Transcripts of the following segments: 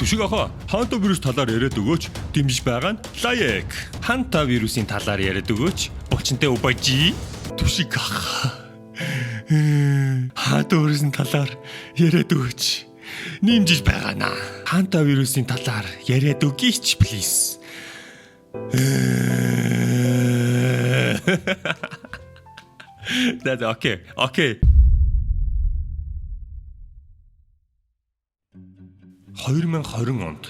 Түшиг ахаа, ханта вирус талаар яриад өгөөч. Дэмжиж байгаа нь Лайк. Ханта вирусын талаар яриад өгөөч. Булчинтай убажи. Түшиг ахаа. Ханта вирусын талаар яриад өгөөч. Нэмжиж байгаа наа. Ханта вирусын талаар яриад өгөөч please. That's okay. 2020 онд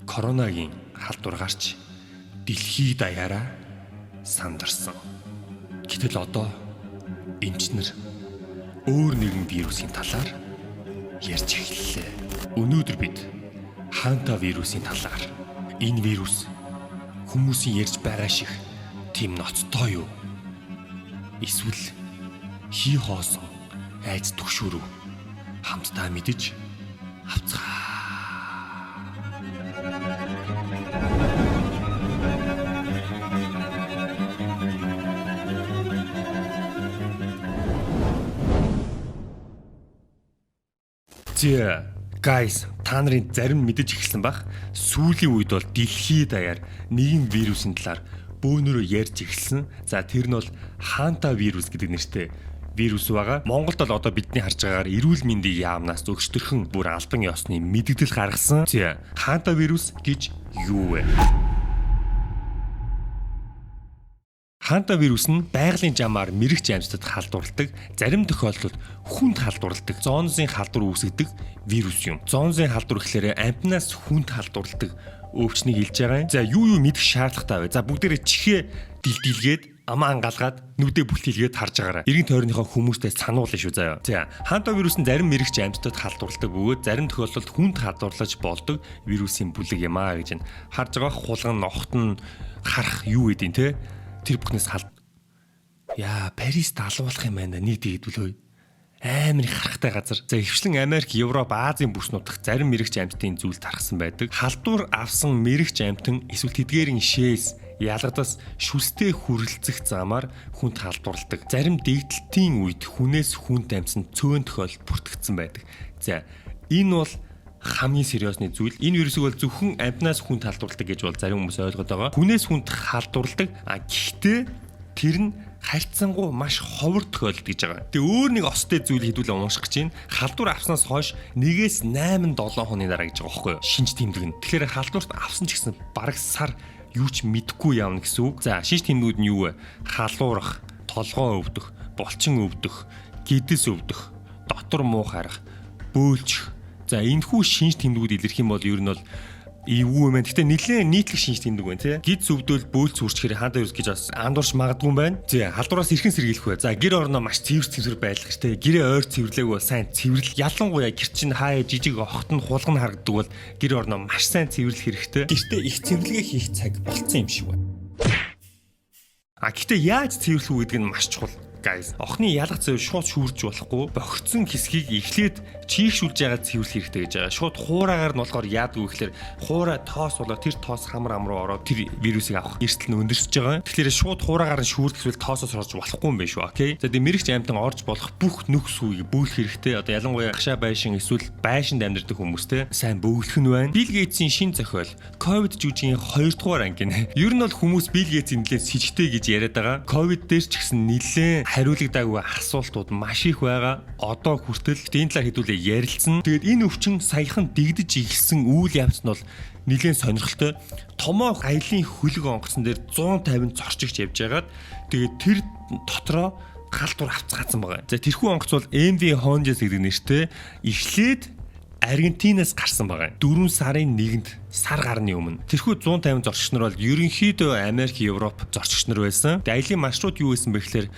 коронагийн халдвар гарч дэлхий даяараа сандарсан. Гэтэл одоо эмчнэр өөр нэгэн вирусын талаар ярьж эхэллээ. Өнөөдөр бид ханта вирусын талаар энэ вирус хүмүүсийн ярьж байгаа шиг тийм ноцтой юу? Эсвэл хий хоосон айц түгшүүрүү хамтдаа мэдэж авцгаа. Guys, та нарын зарим мэдэж эхэлсэн бах. Сүүлийн үед бол дэлхий даяар нэгэн вирусын талаар бөөнөрөө ярьж эхэлсэн. За тэр нь бол ханта вирус гэдэг нэртэй вирус байгаа. Монголд бол одоо бидний харж байгаагаар эрүүл мэндийн яамнаас өгчтөрхөн бүр албан ёсны мэдэгдэл гаргасан. Ханта вирус гэж юу вэ? Ханта вирус нь байгалийн жамаар мэрэгч амьтдад халдварладаг, зарим тохиолдолд хүнд халдварладаг, зооносын халдвар үүсгэдэг вирус юм. Зооносын халдвар гэхээр амтнаас хүнд халдварладаг өвчнийг хэлж байгаа юм. За юу мэдэх шаардлагатай вэ? За бүгдээрээ чихээ дилдилгээд амаа ангаалгаад нүдээ бүлтэлгээд харж байгаарай. Эргэн тойрныхоо хүмүүстэй сануулна шүү заяа. За ханта вирус нь зарим мэрэгч амьтдад халдварладаг бөгөөд зарим тохиолдолд хүнд халдварлаж болдог вирусын бүлэг юм аа гэж харж байгаа. Хулган, нохтон, харах юу гэдэг те? Тэр бүхнээс Парист алуулах юм байна. Нийт ийдвүлөө. Амар их харахтай газар. За ихэвчлэн Америк, Европ, Азийн бүс нутагт зарим мэрэгч амьтдын зүйл тархсан байдаг. Халдвар авсан мэрэгч амьтан эсвэл тэдгээрийн шээс ялгадас шүлстэй хүрэлцэх замаар хүнд халдварладаг. Зарим дэгдэлтийн үед хүнээс хүнд амьсан цөөн тохиолдол бүртгэгдсэн байдаг. За энэ бол хамгийн сериосны зүйл. Энэ вирусыг бол зөвхөн амтнаас хүнд халдварладаг гэж бол зарим хүмүүс ойлгоод байгаа. Хүнээс хүнд халдварладаг. Гэхдээ тэр нь харьцангуй маш ховор тохиолдол гэж байгаа. Тэгээ өөр нэг остой зүйл хэдүүлээ унших гэж байна. Халдвар авснаас хойш 1-ээс 8-7 хоногийн дараа гэж байгаа байхгүй юу? Шинж тэмдэг нь. Тэгэхээр халдварт авсан ч гэсэн бараг сар юу ч мэдэхгүй явна гэсэн үг. За шинж тэмдгүүд нь юу вэ? Халуурах, толгоо өвдөх, булчин өвдөх, гэдэс өвдөх, дотор муу харах, бөөлжих. За энэхүү шинж тэмдгүүд илэрх юм бол ер нь бол эвгүй юм байна. Гэтэ нэлээд нийтлэг шинж тэмдэг байна тий. Гид зөвдөл бөөлц үрчхээр ханта вирус гэж бас андуурч магадгүй юм байна. За халдвараас эрхэн сэргийлэх вэ? За гэр орноо маш цэвэр байлгах штэ. Гэрээ ойр цэвэрлээг бол сайн цэвэрлэл. Ялангуяа гэр чин хаа жижиг огт нь хулган харагддаг бол гэр орноо маш сайн цэвэрлэх хэрэгтэй. Гэртээ их цэвэрлэгээ хийх цаг болцсон юм шиг байна. Гэтэ яаж цэвэрлэх үү гэдэг нь маш чухал. Guys, охны ялах цэвэр шууд шүүрж болохгүй. Бохирдсон хэсгийг эхлээд чийгшүүлж яагаад цэвэрлэх хэрэгтэй гэж байгаа. Шууд хуураагаар нь болохоор яадаг вэ гэхээр хуурай тоос болоо тэр тоос хамар руу ороод тэр вирусыг авах эрсдэл нь өндөрсөж байгаа. Тэгэхээр шууд хуураагаар нь шүүрдэх зүйл тоосоос орж болохгүй юм байна шүү. Окей. За тэгээ мэрэгч амьтан орж болох бүх нөхс үеийг бөөлөх хэрэгтэй. Одоо ялангуяа гашаа байшин эсвэл байшинд амьдардаг хүмүүстэй сайн бөөлөх нь байна. Билл Гейтсийн шин зохиол ковид жүжигийн 2 дугаар анги нэ. Ер нь бол хүмүүс Билл Гейтсийн нэлээд с ิจ тэй гэж яриад байгаа. Ковид дээр ч гэсэн нэлээд хариулагдаагүй асуултууд маш их байгаа. Одоо хүртэл энэ талаар хэдүүлээ ярилцсан. Тэгээд энэ өвчин саяхан дэгдэж ихсэн үйл явц нь бол нэлээд сонирхолтой. Томоо аялын хөлөг онгоцон дээр 150 зорчигч явж байгаад тэгээд тэр дотроо халдвар авцгаасан байгаа. За тэрхүү онгоц бол MV Honjas гэдэг нэртэй эхлээд Аргентинаас гарсан байгаа. 4 сарын 1-нд сар гарны өмнө. Тэрхүү 150 зорчигч нар бол ерөнхийдөө Америк, Европ зорчигч нар байсан. Аялын маршрут юу байсан бэ гэхээр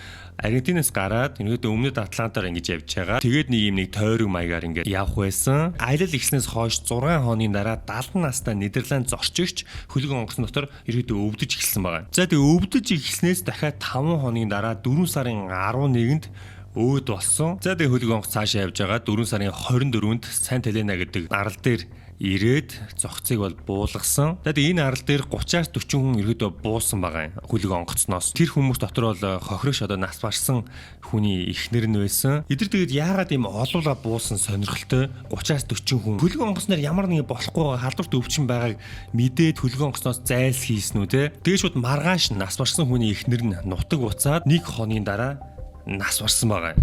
Аргентинаас гараад ингээд өмнөд Атлантаар ингэж явж байгаа. Тэгээд нэг тойрог маягаар ингээд явах байсан. Аялал эхлснээс хойш 6 хоногийн дараа 70 настай Нидерланд зорчигч хөлгөн онгоцон дотор ерөөдөө өвдөж эхэлсэн байгаа. За тэгээд өвдөж эхэлснээс дахиад 5 хоногийн дараа 4 сарын 11-нд өөд болсон. За тэгээ хөлөг онгоц цаашаа явж байгаа. 4 сарын 24-нд Сант Елена гэдэг арал дээр ирээд зогцыг бол буулгасан. Тэгээд энэ арал дээр 30-аас 40 хүн ерөөдөө буусан байгаа хөлөг онгоцноос. Тэр хүмүүс дотор бол хохирогч одоо нас барсан хүний эхнэр нь байсан. Эдгээр тэгээд яагаад ийм олуулаа буусан сонирхолтой 30-аас 40 хүн хөлөг онгоцноор ямар нэг болохгүй халдварт өвчин байгааг мэдээд хөлөг онгоцноос зайлс хийсэн үү те. Тэгээд шууд маргааш нас барсан хүний эхнэр нь нутаг буцаад 1 хоногийн дараа нас барсан байгаа.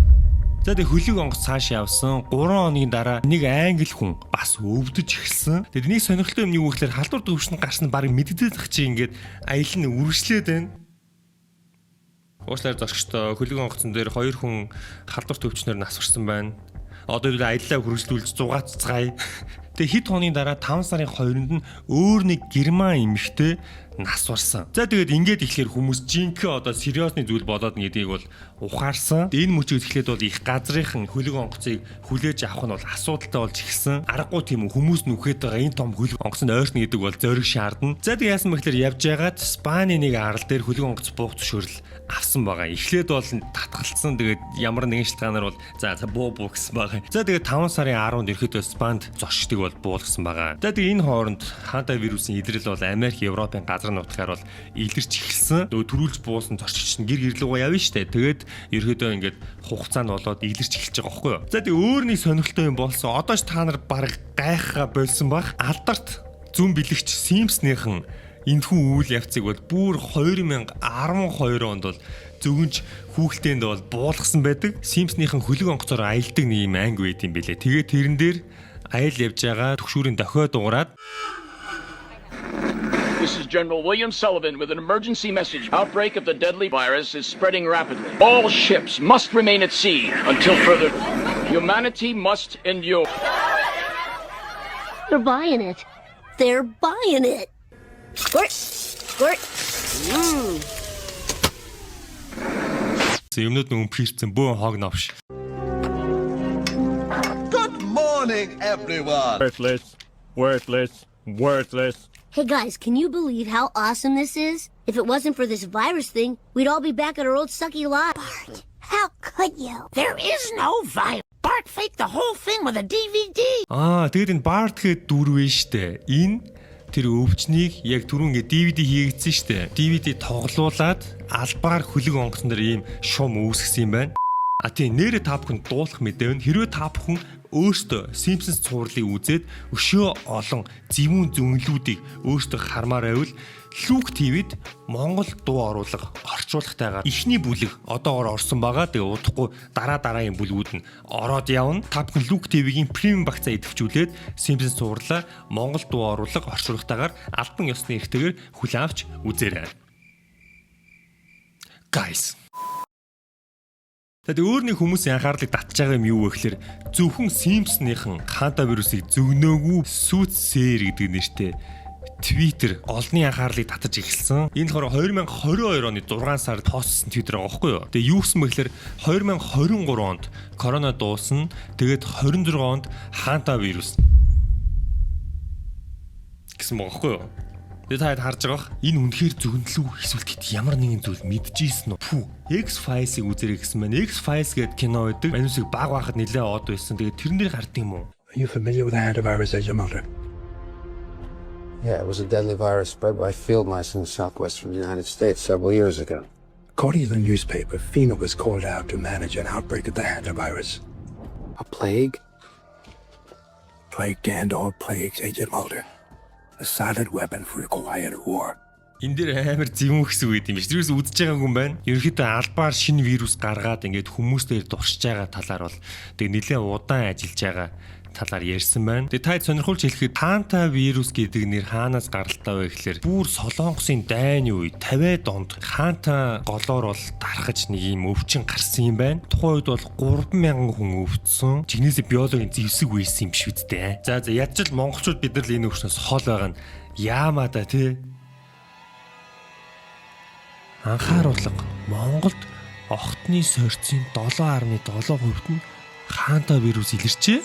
За тэг хөлөг онгоц цааш явсан 3 хоногийн дараа нэг англи хүн бас өвдөж эхэлсэн. Тэгэд нэг сонирхолтой юм юу гэхээр халдвар өвчин гарсан нь баг мэддэх чи ингээд аялал нь үргэлжлээд байна. Уучлаарай зочдоо хөлөг онгоцон дээр 2 хүн халдвар өвчнөр нас барсан байна. Одоо аяллаа хүргэлжлүүлж зугаацгаая. Тэгээ хэд хоногийн дараа 5 сарын 2-нд нь өөр нэг герман эмэгтэй нас барсан. За тэгээд ингээд ихлээр хүмүүс жинхэнэ одоо сериосны зүйл болоод гэдгийг бол ухаарсан. Энэ мөчөөс эхлээд бол их газрынхан хөлөг онгоцыг хүлээж авах нь бол асуудалтай болж эхэлсэн. Аргагүй тийм үү хүмүүс нүхэд байгаа энэ том хөлөг онгоцонд ойрно гэдэг бол зориг шаардна. За тэгээд яасан бэхлээр явж байгаад Спаний нэг арал дээр хөлөг онгоц буух зөвшөөрөл авсан байгаа. Эхлээд бол татгалцсан. Тэгээд ямар нэгэн шалтгаанаар бол за буу гэсэн байгаа. За тэгээд 5 сарын 10-нд ерөөдөө Спанд зочдыг бол буулгасан байгаа. За тэгээд энэ хооронд ханта вирусын илрэл бол Америк, Европын газар нутгаар бол илэрч эхэлсэн. Төрүүлж буусан зорчигч нь гэр гэрлүүгөө явна штэ. Тэгээд ерөөдөө ингээд хугацаанд болоод илэрч эхэлж байгаа байхгүй юу. За тэгээд өөр нэг сонирхолтой юм болсон. Одоо ч та нар баг гайхаа болсон баг. Алдарт зүн бэлэгч Симпснийхэн энэхүү үйл явцыг бол бүр 2012 онд бол зөвгөнж хүүхэлтэйнд бол буулгасан байдаг. Симпснийхэн хөлөг онгоцоор аялдаг нэг юм анги байт юм бэлээ. Тэгээд тэрэн дээр аял явж байгаа түгшүүрийн дохиод дуурайд This is General William Sullivan with an emergency message. Outbreak of the deadly virus is spreading rapidly. All ships must remain at sea until further. Humanity must endure. They're buying it. They're buying it. Squirt, squirt. Юмнууд нүн пирцэн бөөн хог навш. Good morning, everyone. Worthless. Hey guys, can you believe how awesome this is? If it wasn't for this virus thing, we'd all be back at our old sucky lives. Bart, how could you? There is no virus. Bart faked the whole thing with a DVD. Тэгээд энэ Bart гэдэг дүр вэ штэ. Энэ тэр өвчнийг яг түрүүнгээ DVD хийгдсэн штэ. DVD тоглуулад албаар хөлөг онгоцон дээр ийм шум үүсгэсэн юм байна. Тийм нэрээ та бүхэн дуулах мэдээв. Хэрвээ та бүхэн өөртөө Simpsons цувралыг үзээд өшөө олон зөвүүн зөвнлүүдийг өөртөө хармаар байвал Luke TV-д Монгол дуу оруулга орчуулгатайгаар эхний бүлэг одоогоор орсон байгаа. Тэгээ удахгүй дараагийн бүлгүүд нь ороод явна. Та бүхэн Luke TV-гийн премиум багцаа идэвхжүүлээд Simpsons цувралаа Монгол дуу оруулга орчуулгатайгаар албан ёсны эрхтэйгээр хүлээн авч үзээрэй. Guys. Тэгээд өөр нэг хүмүүсийн анхаарлыг татж байгаа юм юу вэ гэхээр зөвхөн Simpsons-ийн ханта вирусыг зөгнөөгүй Soothsayer гэдэг нэртэй Twitter олонний анхаарлыг татаж эхэлсэн. Энэ болохоор 2022 оны 6 сард постсон Twitter байгаа байхгүй юу. Тэгээ юу гэсэн бэ гэхээр 2023 онд корона дуусна. Тэгээд 26 онд ханта вирус гэсэн байгаа байхгүй юу. Тэгээд таад харж байгаа. Энэ үнэхээр зөвнөлөө эсвэл гэт ямар нэгэн зүйл мэдчихсэн үү? X-Files-ыг үзэрэй гэсэн мэн. X-Files гэдэг кино байдаг. Манусыг баг байхад нэлээд од байсан. Тэгээд тэрэн дээр гард юм уу? Are you familiar with the hantavirus, Agent Mulder? Yeah, it was a deadly virus spread by field mice in the southwestern United States several years ago. According to the newspaper, FEMA was called out to manage an outbreak of the hantavirus. A plague? Plague and all plagues, Agent Mulder. A silent weapon for a quiet war. Энэ дээр амар зэвүүн гэсэн үг юм биш. Тэрээс үдчихэж байгаа хүн байна. Ерөнхийдөө албаар шинэ вирус гаргаад ингээд хүмүүстээр дуршиж байгаа талаар бол тэг нэлээд удаан ажиллаж байгаа талаар ярьсан байна. Тэгээ таад сонирхолж хэлэхэд ханта вирус гэдэг нэр хаанаас гаралтай вэ гэхээр бүр Солонгосын дайны үед 50-аад онд ханта голоор бол дарахж нэг юм өвчин гарсан юм байна. Тухайн үед бол 3,000 хүн өвдсөн. Жигнэсээ биологийн зэвсэг байсан юм биш үсттэй. За ядч л монголчууд бид нар л энэ өвчнөөс хол байгаа нь яамаа да тий. Анхааруулга Монголд огтны сорьцын 7.7% нь ханта вирус илэрчээ.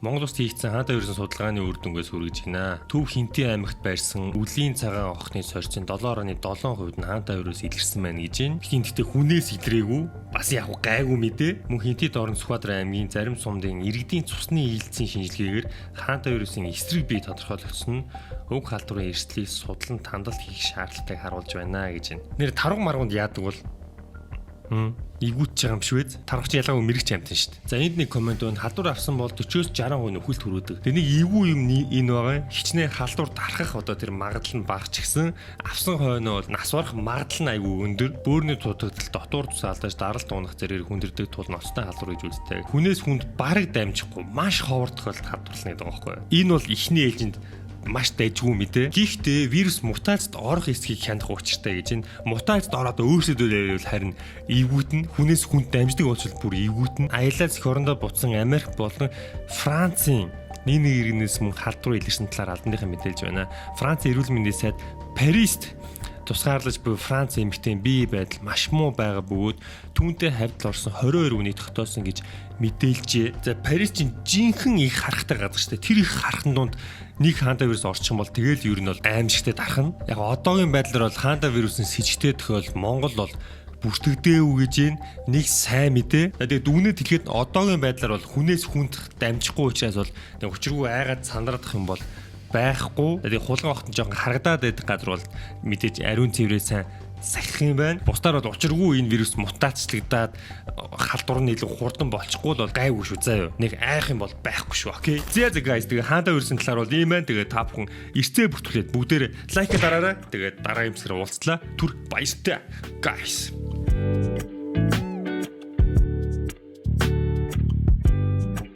Монгол Август хийгдсэн хаанта вирусын судалгааны үр дүнгээс хүргэж байна. Төв Хинти аймагт байрсан үлийн цагаан охины сорьцын 7.7% нь хаанта вирус илэрсэн байна гэж байна. Гэхдээ хүнээс илрээгүй бас яг гайгүй мэдээ. Мөн Хинтид орон Сүхбаатар аймгийн зарим сумдын иргэдийн цусны ээлцийн шинжилгээгээр хаанта вирусын эсрэг бий тодорхойлогдсон нь уг халдварын эрсдлийг судлан тандалт хийх шаардлагатайг харуулж байна гэж байна. Нэр тарга маргуунд яадаг бол игүүтж байгаа юм шүү дээ. Тархач ялгаагүй мэрэгч амтан шүү дээ. За энд нэг комент байна. Халдвар авсан бол 40-60% нөхөлт хүрээдэг. Тэнийг эвгүй юм энэ байгаа. Хичнээн халдвар дарахах одоо тэр магадлал нь бага ч гэсэн авсан хойноо бол нас барах магадлал нь айгүй өндөр. Бөөрийн дутагдал дотор тус алдаж даралт унах зэрэг хүндэрдэг тул ноцтой халдвар гэж үздэг. Хүнээс хүнд бараг дамжихгүй маш ховор тохиолдолд халдварлана гэдэг байгаа байхгүй юу? Энэ бол ихний ээлжинд маш дайжгүй мэдээ. Гэхдээ вирус мутацид орох эсхийг хянах учиртай гэж энэ мутацид ороод өөрсдөө байвал харин эвгүүд нь хүнээс хүнд дамждаг болчвол бүр эвгүүд нь аялал зохиорондоо буцсан Америк болон Францын нэг иргэнээс мөн халдвар илэрсэн талаар албаныхан мэдээлж байна. Францын эрүүл мэндийн сайд Парист тусгаарлаж буй Франц эмэгтэй бие байдал маш муу байгаа бөгөөд түүнтэй хавьд орсон 22 үнийг тогтоосон гэж мэдээлжээ. За Парис чинь жинхэнэ их харахтай газар шүү дээ. Тэр их харахын дунд нэг хаанта вирус орчих юм бол тэгэл ер нь бол аимшигтэй дарахна. Яг одоогийн байдлаар бол хаанта вирусын с ิจ тэй тохиол Монгол бол бүртгэдээгүй гэж нэг сайн мэдээ. Тэгээд дүгнэлт хэлэхэд одоогийн байдлаар бол хүнээс хүнд дамжихгүй учраас бол нэг учиргүй айгаад сандрах юм бол байхгүй. Тэгээд хулгай огт жоохон харагдаад байдаг газар бол мэдээж ариун цэврээ сайн сахих юм байна. Бусдаар бол учиргүй энэ вирус мутацлагдаад халдвар нь илүү хурдан болчихгүй бол гайгүй шүү заа юу. Нэг айх юм бол байхгүй шүү. Окей. За guys тэгээ хаанта вирусын талаар бол ийм байна. Тэгээ та бүхэн эртээ бүртгүүлээд бүгдээр лайк дараарай. Тэгээ дараа юмсгэр уулзлаа. Түр баяртай guys.